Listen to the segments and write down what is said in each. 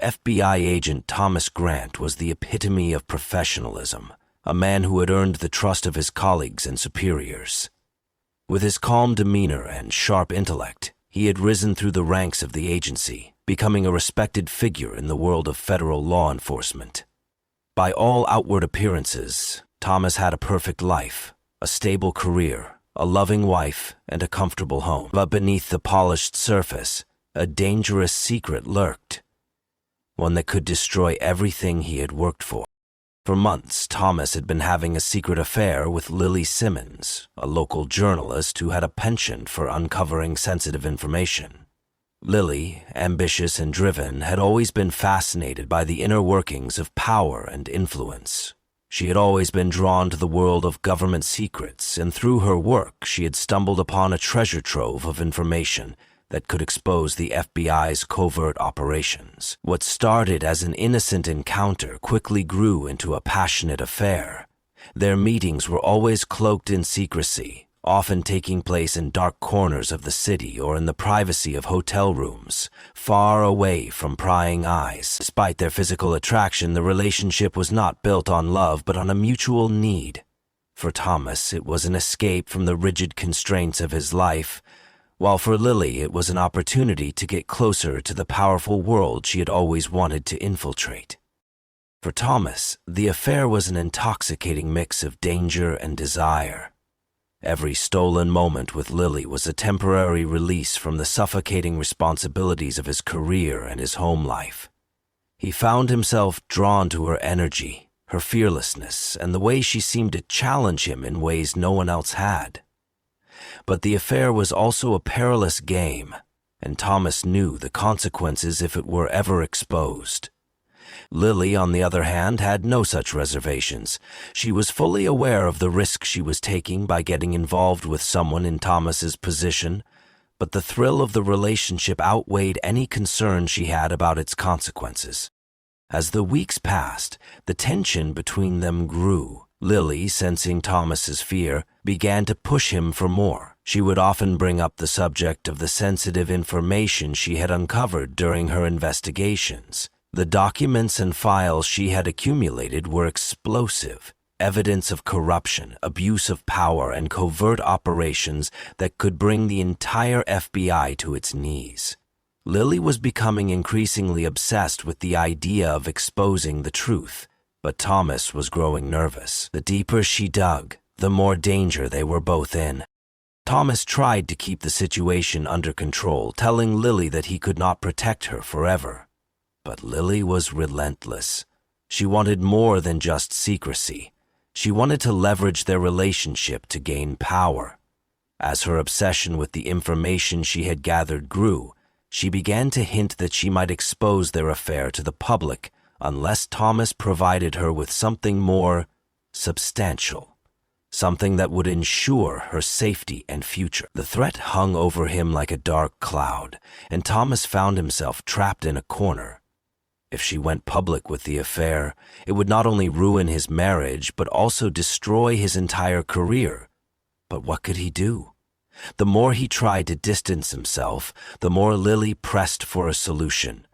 FBI agent Thomas Grant was the epitome of professionalism, a man who had earned the trust of his colleagues and superiors. With his calm demeanor and sharp intellect, he had risen through the ranks of the agency, becoming a respected figure in the world of federal law enforcement. By all outward appearances, Thomas had a perfect life, a stable career, a loving wife, and a comfortable home. But beneath the polished surface, a dangerous secret lurked, one that could destroy everything he had worked for. For months, Thomas had been having a secret affair with Lily Simmons, a local journalist who had a penchant for uncovering sensitive information. Lily, ambitious and driven, had always been fascinated by the inner workings of power and influence. She had always been drawn to the world of government secrets, and through her work she had stumbled upon a treasure trove of information that could expose the FBI's covert operations. What started as an innocent encounter quickly grew into a passionate affair. Their meetings were always cloaked in secrecy, often taking place in dark corners of the city or in the privacy of hotel rooms, far away from prying eyes. Despite their physical attraction, the relationship was not built on love but on a mutual need. For Thomas, it was an escape from the rigid constraints of his life, while for Lily it was an opportunity to get closer to the powerful world she had always wanted to infiltrate. For Thomas, the affair was an intoxicating mix of danger and desire. Every stolen moment with Lily was a temporary release from the suffocating responsibilities of his career and his home life. He found himself drawn to her energy, her fearlessness, and the way she seemed to challenge him in ways no one else had. But the affair was also a perilous game, and Thomas knew the consequences if it were ever exposed. Lily, on the other hand, had no such reservations. She was fully aware of the risk she was taking by getting involved with someone in Thomas's position, but the thrill of the relationship outweighed any concern she had about its consequences. As the weeks passed, the tension between them grew. Lily, sensing Thomas's fear, began to push him for more. She would often bring up the subject of the sensitive information she had uncovered during her investigations. The documents and files she had accumulated were explosive, evidence of corruption, abuse of power, and covert operations that could bring the entire FBI to its knees. Lily was becoming increasingly obsessed with the idea of exposing the truth, but Thomas was growing nervous. The deeper she dug, the more danger they were both in. Thomas tried to keep the situation under control, telling Lily that he could not protect her forever. But Lily was relentless. She wanted more than just secrecy. She wanted to leverage their relationship to gain power. As her obsession with the information she had gathered grew, she began to hint that she might expose their affair to the public unless Thomas provided her with something more substantial, something that would ensure her safety and future. The threat hung over him like a dark cloud, and Thomas found himself trapped in a corner. If she went public with the affair, it would not only ruin his marriage, but also destroy his entire career. But what could he do? The more he tried to distance himself, the more Lily pressed for a solution.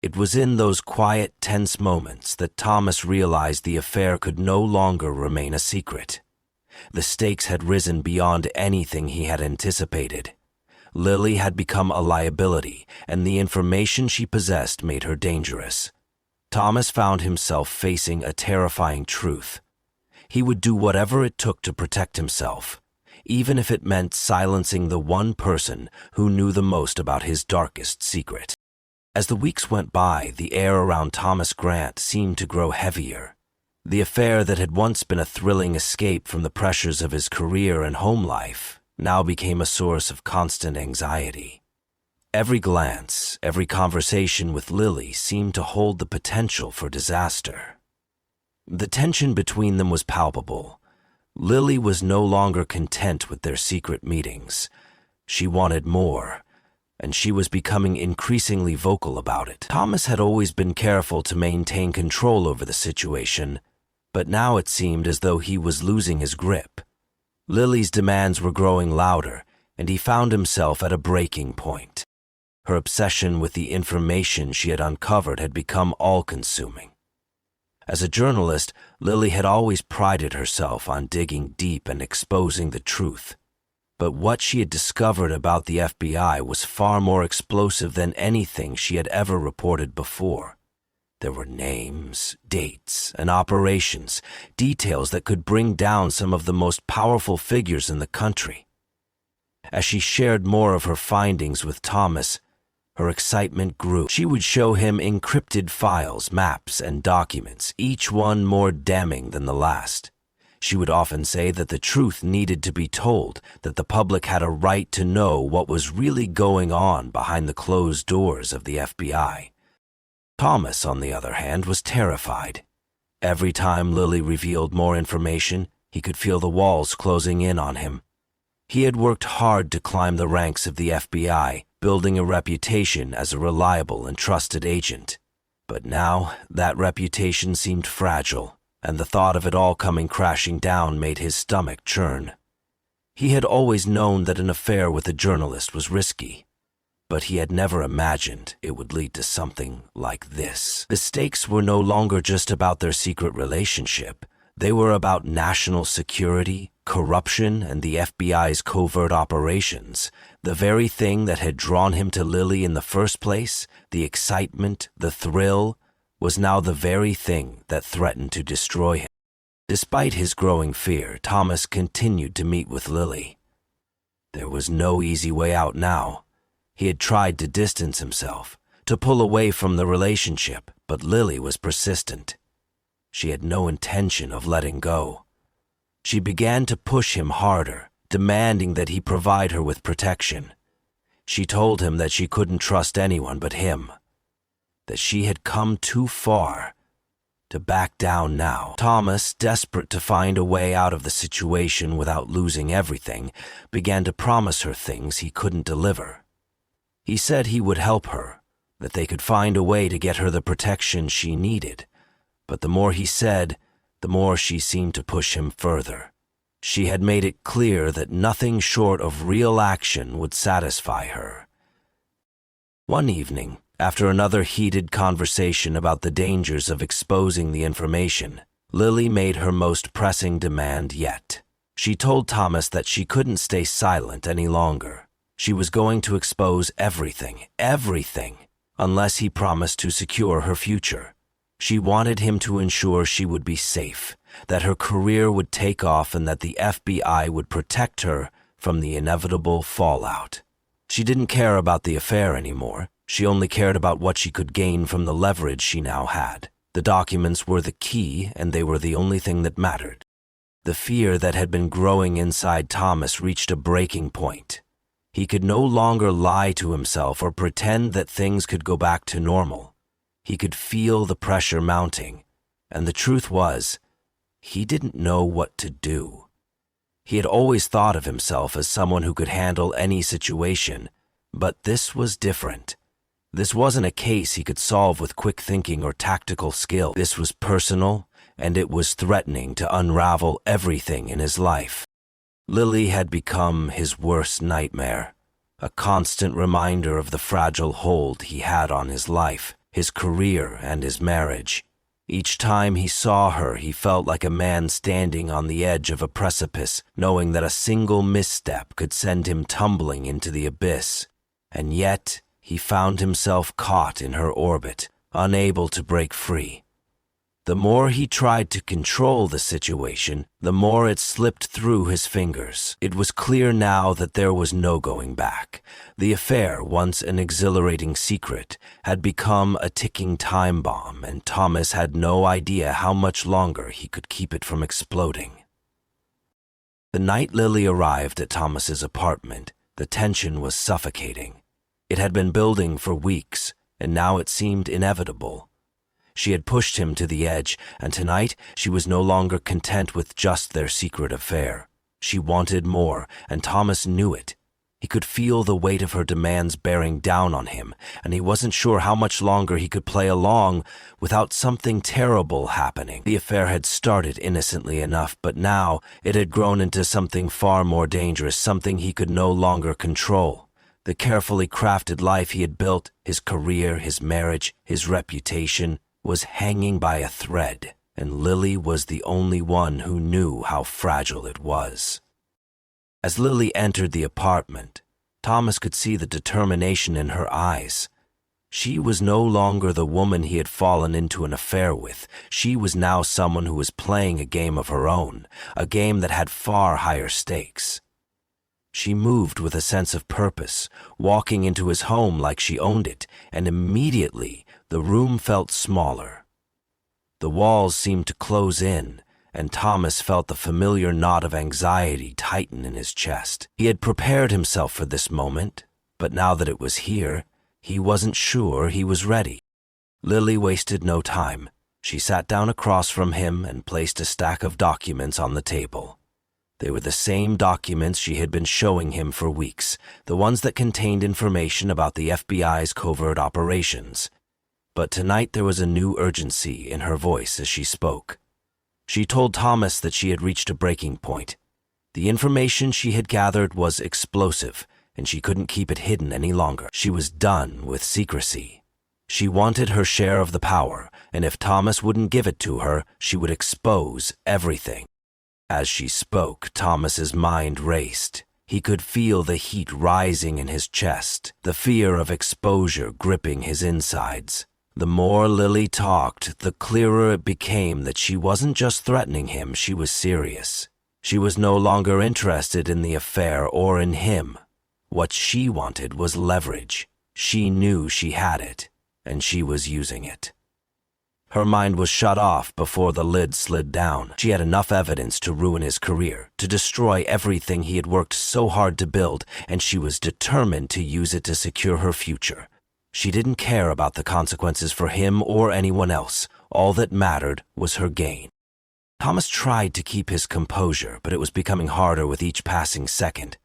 It was in those quiet, tense moments that Thomas realized the affair could no longer remain a secret. The stakes had risen beyond anything he had anticipated. Lily had become a liability, and the information she possessed made her dangerous. Thomas found himself facing a terrifying truth. He would do whatever it took to protect himself, even if it meant silencing the one person who knew the most about his darkest secret. As the weeks went by, the air around Thomas Grant seemed to grow heavier. The affair that had once been a thrilling escape from the pressures of his career and home life now became a source of constant anxiety. Every glance, every conversation with Lily seemed to hold the potential for disaster. The tension between them was palpable. Lily was no longer content with their secret meetings. She wanted more, and she was becoming increasingly vocal about it. Thomas had always been careful to maintain control over the situation, but now it seemed as though he was losing his grip. Lily's demands were growing louder, and he found himself at a breaking point. Her obsession with the information she had uncovered had become all-consuming. As a journalist, Lily had always prided herself on digging deep and exposing the truth. But what she had discovered about the FBI was far more explosive than anything she had ever reported before. There were names, dates, and operations, details that could bring down some of the most powerful figures in the country. As she shared more of her findings with Thomas, her excitement grew. She would show him encrypted files, maps, and documents, each one more damning than the last. She would often say that the truth needed to be told, that the public had a right to know what was really going on behind the closed doors of the FBI. Thomas, on the other hand, was terrified. Every time Lily revealed more information, he could feel the walls closing in on him. He had worked hard to climb the ranks of the FBI, building a reputation as a reliable and trusted agent. But now, that reputation seemed fragile, and the thought of it all coming crashing down made his stomach churn. He had always known that an affair with a journalist was risky, but he had never imagined it would lead to something like this. The stakes were no longer just about their secret relationship. They were about national security, corruption, and the FBI's covert operations. The very thing that had drawn him to Lily in the first place, the excitement, the thrill, was now the very thing that threatened to destroy him. Despite his growing fear, Thomas continued to meet with Lily. There was no easy way out now. He had tried to distance himself, to pull away from the relationship, but Lily was persistent. She had no intention of letting go. She began to push him harder, demanding that he provide her with protection. She told him that she couldn't trust anyone but him, that she had come too far to back down now. Thomas, desperate to find a way out of the situation without losing everything, began to promise her things he couldn't deliver. He said he would help her, that they could find a way to get her the protection she needed. But the more he said, the more she seemed to push him further. She had made it clear that nothing short of real action would satisfy her. One evening, after another heated conversation about the dangers of exposing the information, Lily made her most pressing demand yet. She told Thomas that she couldn't stay silent any longer. She was going to expose everything, unless he promised to secure her future. She wanted him to ensure she would be safe, that her career would take off, and that the FBI would protect her from the inevitable fallout. She didn't care about the affair anymore. She only cared about what she could gain from the leverage she now had. The documents were the key, and they were the only thing that mattered. The fear that had been growing inside Thomas reached a breaking point. He could no longer lie to himself or pretend that things could go back to normal. He could feel the pressure mounting, and the truth was, he didn't know what to do. He had always thought of himself as someone who could handle any situation, but this was different. This wasn't a case he could solve with quick thinking or tactical skill. This was personal, and it was threatening to unravel everything in his life. Lily had become his worst nightmare, a constant reminder of the fragile hold he had on his life, his career, and his marriage. Each time he saw her, he felt like a man standing on the edge of a precipice, knowing that a single misstep could send him tumbling into the abyss. And yet, he found himself caught in her orbit, unable to break free. The more he tried to control the situation, the more it slipped through his fingers. It was clear now that there was no going back. The affair, once an exhilarating secret, had become a ticking time bomb, and Thomas had no idea how much longer he could keep it from exploding. The night Lily arrived at Thomas's apartment, the tension was suffocating. It had been building for weeks, and now it seemed inevitable. She had pushed him to the edge, and tonight she was no longer content with just their secret affair. She wanted more, and Thomas knew it. He could feel the weight of her demands bearing down on him, and he wasn't sure how much longer he could play along without something terrible happening. The affair had started innocently enough, but now it had grown into something far more dangerous, something he could no longer control. The carefully crafted life he had built, his career, his marriage, his reputation, was hanging by a thread, and Lily was the only one who knew how fragile it was. As Lily entered the apartment, Thomas could see the determination in her eyes. She was no longer the woman he had fallen into an affair with. She was now someone who was playing a game of her own, a game that had far higher stakes. She moved with a sense of purpose, walking into his home like she owned it, and immediately the room felt smaller. The walls seemed to close in, and Thomas felt the familiar knot of anxiety tighten in his chest. He had prepared himself for this moment, but now that it was here, he wasn't sure he was ready. Lily wasted no time. She sat down across from him and placed a stack of documents on the table. They were the same documents she had been showing him for weeks, the ones that contained information about the FBI's covert operations. But tonight there was a new urgency in her voice as she spoke. She told Thomas that she had reached a breaking point. The information she had gathered was explosive, and she couldn't keep it hidden any longer. She was done with secrecy. She wanted her share of the power, and if Thomas wouldn't give it to her, she would expose everything. As she spoke, Thomas's mind raced. He could feel the heat rising in his chest, the fear of exposure gripping his insides. The more Lily talked, the clearer it became that she wasn't just threatening him, she was serious. She was no longer interested in the affair or in him. What she wanted was leverage. She knew she had it, and she was using it. Her mind was shut off before the lid slid down. She had enough evidence to ruin his career, to destroy everything he had worked so hard to build, and she was determined to use it to secure her future. She didn't care about the consequences for him or anyone else. All that mattered was her gain. Thomas tried to keep his composure, but it was becoming harder with each passing second.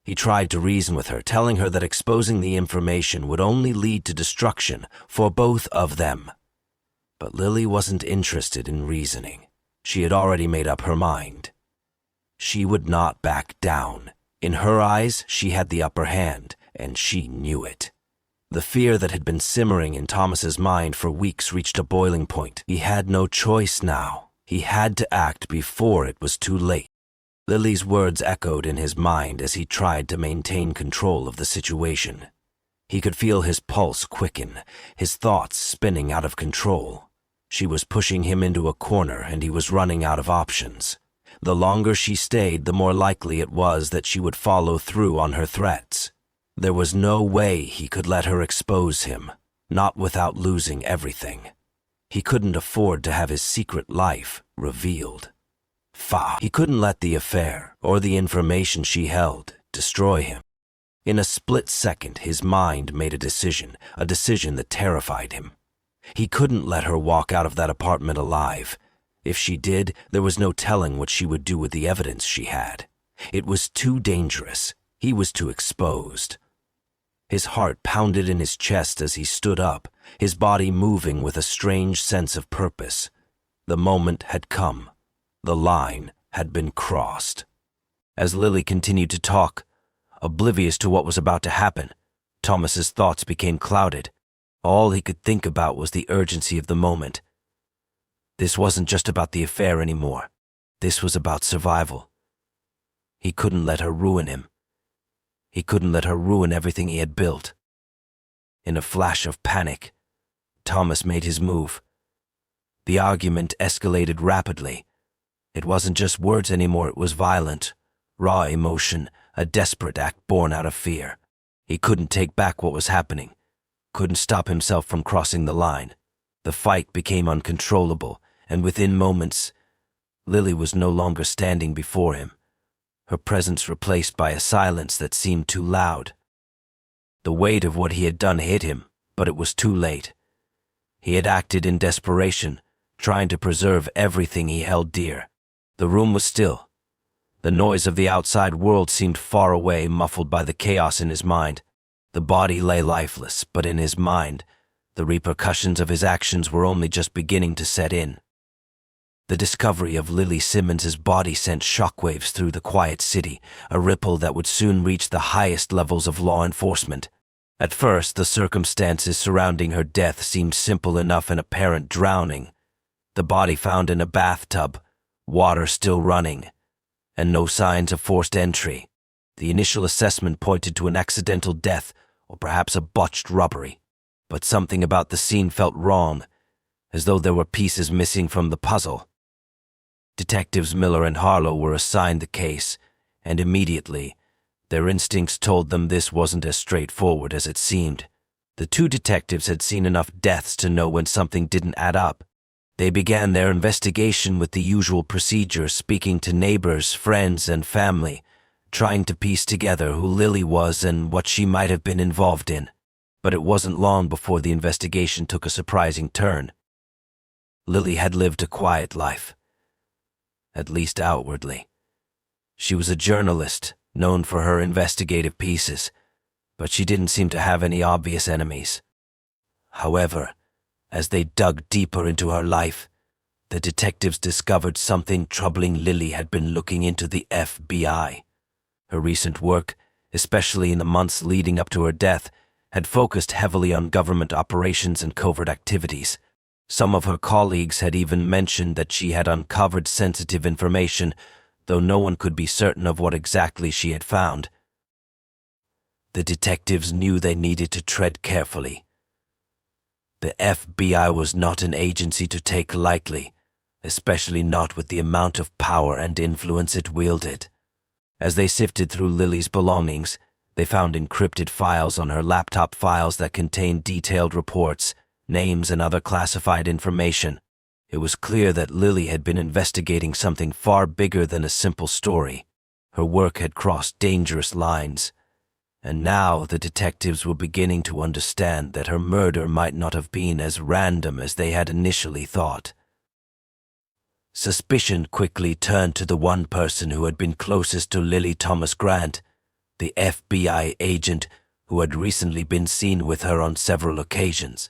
He tried to reason with her, telling her that exposing the information would only lead to destruction for both of them. But Lily wasn't interested in reasoning. She had already made up her mind. She would not back down. In her eyes, she had the upper hand, and she knew it. The fear that had been simmering in Thomas's mind for weeks reached a boiling point. He had no choice now. He had to act before it was too late. Lily's words echoed in his mind as he tried to maintain control of the situation. He could feel his pulse quicken, his thoughts spinning out of control. She was pushing him into a corner, and he was running out of options. The longer she stayed, the more likely it was that she would follow through on her threats. There was no way he could let her expose him, not without losing everything. He couldn't afford to have his secret life revealed. He couldn't let the affair, or the information she held, destroy him. In a split second, his mind made a decision that terrified him. He couldn't let her walk out of that apartment alive. If she did, there was no telling what she would do with the evidence she had. It was too dangerous. He was too exposed. His heart pounded in his chest as he stood up, his body moving with a strange sense of purpose. The moment had come. The line had been crossed. As Lily continued to talk, oblivious to what was about to happen, Thomas's thoughts became clouded. All he could think about was the urgency of the moment. This wasn't just about the affair anymore. This was about survival. He couldn't let her ruin him. He couldn't let her ruin everything he had built. In a flash of panic, Thomas made his move. The argument escalated rapidly. It wasn't just words anymore, it was violent, raw emotion, a desperate act born out of fear. He couldn't take back what was happening, couldn't stop himself from crossing the line. The fight became uncontrollable, and within moments, Lily was no longer standing before him, her presence replaced by a silence that seemed too loud. The weight of what he had done hit him, but it was too late. He had acted in desperation, trying to preserve everything he held dear. The room was still. The noise of the outside world seemed far away, muffled by the chaos in his mind. The body lay lifeless, but in his mind, the repercussions of his actions were only just beginning to set in. The discovery of Lily Simmons's body sent shockwaves through the quiet city, a ripple that would soon reach the highest levels of law enforcement. At first, the circumstances surrounding her death seemed simple enough: an apparent drowning, the body found in a bathtub, water still running, and no signs of forced entry. The initial assessment pointed to an accidental death or perhaps a botched robbery. But something about the scene felt wrong, as though there were pieces missing from the puzzle. Detectives Miller and Harlow were assigned the case, and immediately, their instincts told them this wasn't as straightforward as it seemed. The two detectives had seen enough deaths to know when something didn't add up. They began their investigation with the usual procedure, speaking to neighbors, friends, and family, trying to piece together who Lily was and what she might have been involved in. But it wasn't long before the investigation took a surprising turn. Lily had lived a quiet life, at least outwardly. She was a journalist, known for her investigative pieces, but she didn't seem to have any obvious enemies. However, as they dug deeper into her life, the detectives discovered something troubling. Lily had been looking into the FBI. Her recent work, especially in the months leading up to her death, had focused heavily on government operations and covert activities. Some of her colleagues had even mentioned that she had uncovered sensitive information, though no one could be certain of what exactly she had found. The detectives knew they needed to tread carefully. The FBI was not an agency to take lightly, especially not with the amount of power and influence it wielded. As they sifted through Lily's belongings, they found encrypted files on her laptop, files that contained detailed reports, names, and other classified information. It was clear that Lily had been investigating something far bigger than a simple story. Her work had crossed dangerous lines, and now the detectives were beginning to understand that her murder might not have been as random as they had initially thought. Suspicion quickly turned to the one person who had been closest to Lily: Thomas Grant, the FBI agent who had recently been seen with her on several occasions.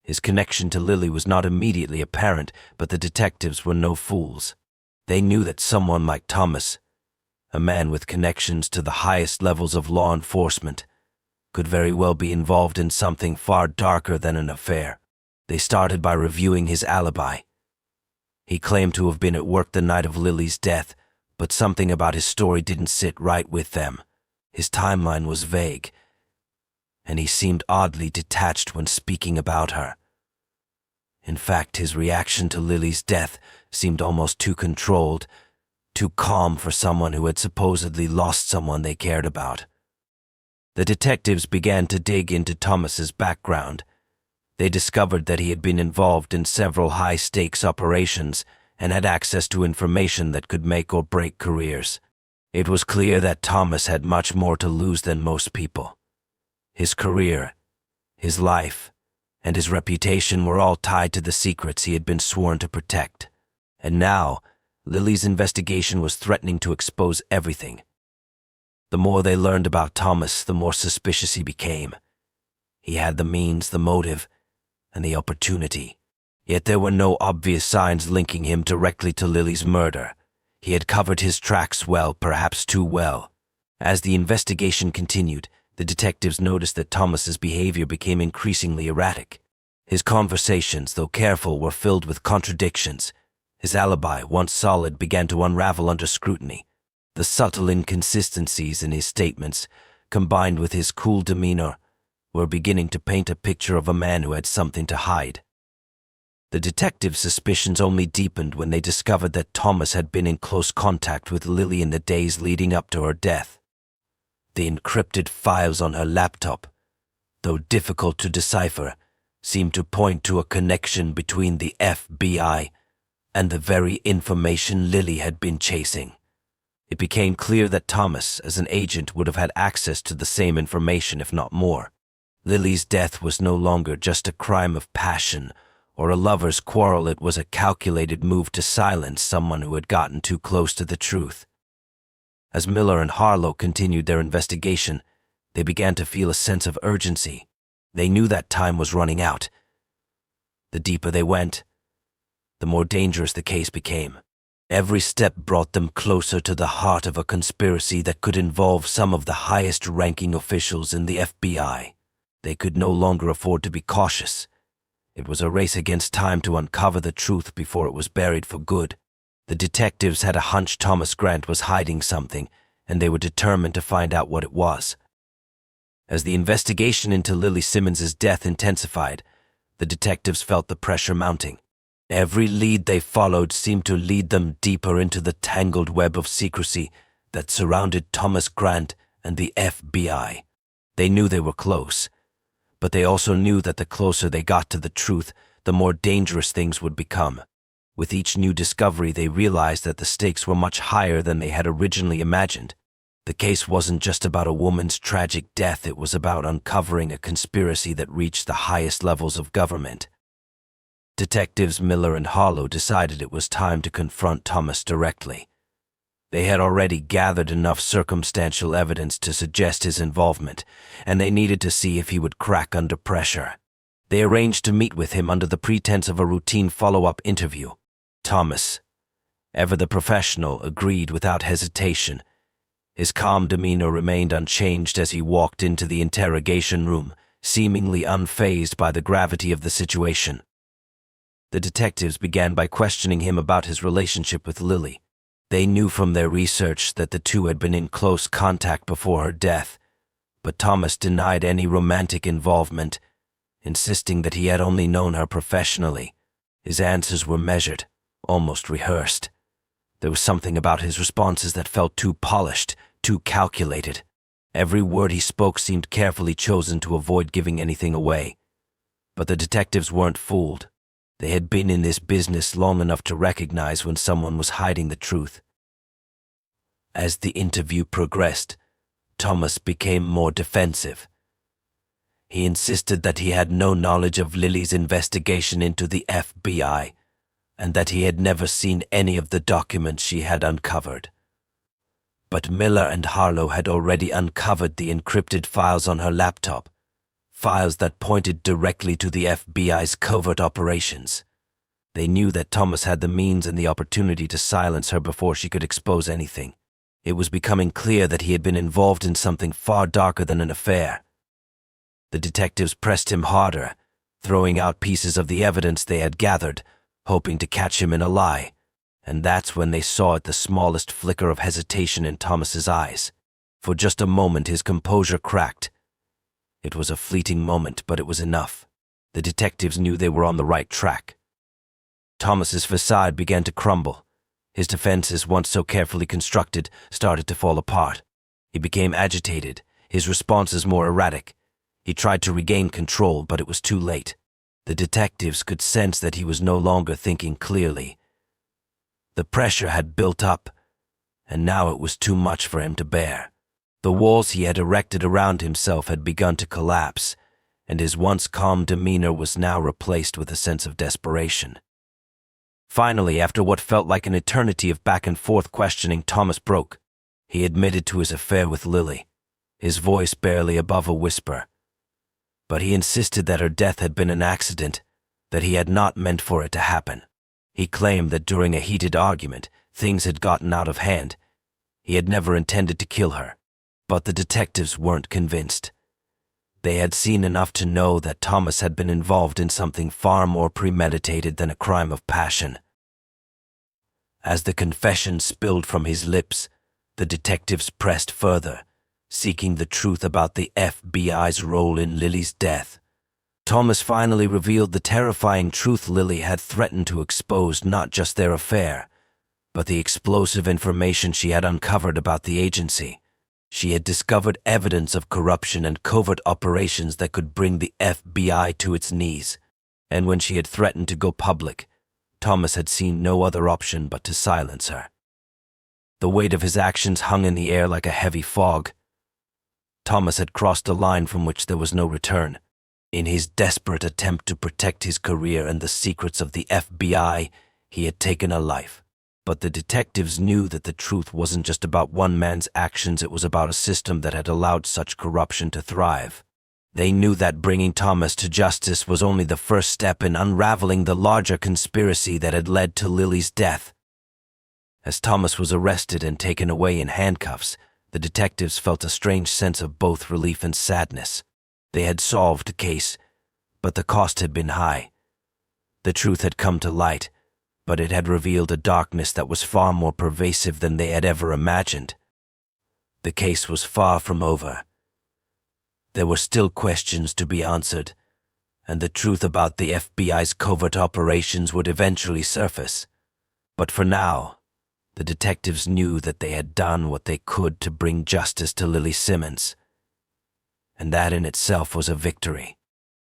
His connection to Lily was not immediately apparent, but the detectives were no fools. They knew that someone like Thomas, a man with connections to the highest levels of law enforcement, could very well be involved in something far darker than an affair. They started by reviewing his alibi. He claimed to have been at work the night of Lily's death, but something about his story didn't sit right with them. His timeline was vague, and he seemed oddly detached when speaking about her. In fact, his reaction to Lily's death seemed almost too controlled, too calm for someone who had supposedly lost someone they cared about. The detectives began to dig into Thomas's background. They discovered that he had been involved in several high-stakes operations and had access to information that could make or break careers. It was clear that Thomas had much more to lose than most people. His career, his life, and his reputation were all tied to the secrets he had been sworn to protect. And now, Lily's investigation was threatening to expose everything. The more they learned about Thomas, the more suspicious he became. He had the means, the motive, and the opportunity. Yet there were no obvious signs linking him directly to Lily's murder. He had covered his tracks well, perhaps too well. As the investigation continued, the detectives noticed that Thomas's behavior became increasingly erratic. His conversations, though careful, were filled with contradictions. His alibi, once solid, began to unravel under scrutiny. The subtle inconsistencies in his statements, combined with his cool demeanor, were beginning to paint a picture of a man who had something to hide. The detectives' suspicions only deepened when they discovered that Thomas had been in close contact with Lily in the days leading up to her death. The encrypted files on her laptop, though difficult to decipher, seemed to point to a connection between the FBI and the very information Lily had been chasing. It became clear that Thomas, as an agent, would have had access to the same information, if not more. Lily's death was no longer just a crime of passion or a lover's quarrel. It was a calculated move to silence someone who had gotten too close to the truth. As Miller and Harlow continued their investigation, they began to feel a sense of urgency. They knew that time was running out. The deeper they went, the more dangerous the case became. Every step brought them closer to the heart of a conspiracy that could involve some of the highest-ranking officials in the FBI. They could no longer afford to be cautious. It was a race against time to uncover the truth before it was buried for good. The detectives had a hunch Thomas Grant was hiding something, and they were determined to find out what it was. As the investigation into Lily Simmons's death intensified, the detectives felt the pressure mounting. Every lead they followed seemed to lead them deeper into the tangled web of secrecy that surrounded Thomas Grant and the FBI. They knew they were close, but they also knew that the closer they got to the truth, the more dangerous things would become. With each new discovery, they realized that the stakes were much higher than they had originally imagined. The case wasn't just about a woman's tragic death, it was about uncovering a conspiracy that reached the highest levels of government. Detectives Miller and Harlow decided it was time to confront Thomas directly. They had already gathered enough circumstantial evidence to suggest his involvement, and they needed to see if he would crack under pressure. They arranged to meet with him under the pretense of a routine follow-up interview. Thomas, ever the professional, agreed without hesitation. His calm demeanor remained unchanged as he walked into the interrogation room, seemingly unfazed by the gravity of the situation. The detectives began by questioning him about his relationship with Lily. They knew from their research that the two had been in close contact before her death, but Thomas denied any romantic involvement, insisting that he had only known her professionally. His answers were measured, almost rehearsed. There was something about his responses that felt too polished, too calculated. Every word he spoke seemed carefully chosen to avoid giving anything away. But the detectives weren't fooled. They had been in this business long enough to recognize when someone was hiding the truth. As the interview progressed, Thomas became more defensive. He insisted that he had no knowledge of Lily's investigation into the FBI, and that he had never seen any of the documents she had uncovered. But Miller and Harlow had already uncovered the encrypted files on her laptop, files that pointed directly to the FBI's covert operations. They knew that Thomas had the means and the opportunity to silence her before she could expose anything. It was becoming clear that he had been involved in something far darker than an affair. The detectives pressed him harder, throwing out pieces of the evidence they had gathered, hoping to catch him in a lie, and that's when they saw the smallest flicker of hesitation in Thomas's eyes. For just a moment his composure cracked. It was a fleeting moment, but it was enough. The detectives knew they were on the right track. Thomas's facade began to crumble. His defenses, once so carefully constructed, started to fall apart. He became agitated, his responses more erratic. He tried to regain control, but it was too late. The detectives could sense that he was no longer thinking clearly. The pressure had built up, and now it was too much for him to bear. The walls he had erected around himself had begun to collapse, and his once calm demeanor was now replaced with a sense of desperation. Finally, after what felt like an eternity of back-and-forth questioning, Thomas broke. He admitted to his affair with Lily, his voice barely above a whisper. But he insisted that her death had been an accident, that he had not meant for it to happen. He claimed that during a heated argument, things had gotten out of hand. He had never intended to kill her. But the detectives weren't convinced. They had seen enough to know that Thomas had been involved in something far more premeditated than a crime of passion. As the confession spilled from his lips, the detectives pressed further, seeking the truth about the FBI's role in Lily's death. Thomas finally revealed the terrifying truth. Lily had threatened to expose not just their affair, but the explosive information she had uncovered about the agency. She had discovered evidence of corruption and covert operations that could bring the FBI to its knees. And when she had threatened to go public, Thomas had seen no other option but to silence her. The weight of his actions hung in the air like a heavy fog. Thomas had crossed a line from which there was no return. In his desperate attempt to protect his career and the secrets of the FBI, he had taken a life. But the detectives knew that the truth wasn't just about one man's actions, it was about a system that had allowed such corruption to thrive. They knew that bringing Thomas to justice was only the first step in unraveling the larger conspiracy that had led to Lily's death. As Thomas was arrested and taken away in handcuffs, the detectives felt a strange sense of both relief and sadness. They had solved the case, but the cost had been high. The truth had come to light, but it had revealed a darkness that was far more pervasive than they had ever imagined. The case was far from over. There were still questions to be answered, and the truth about the FBI's covert operations would eventually surface. But for now, the detectives knew that they had done what they could to bring justice to Lily Simmons, and that in itself was a victory.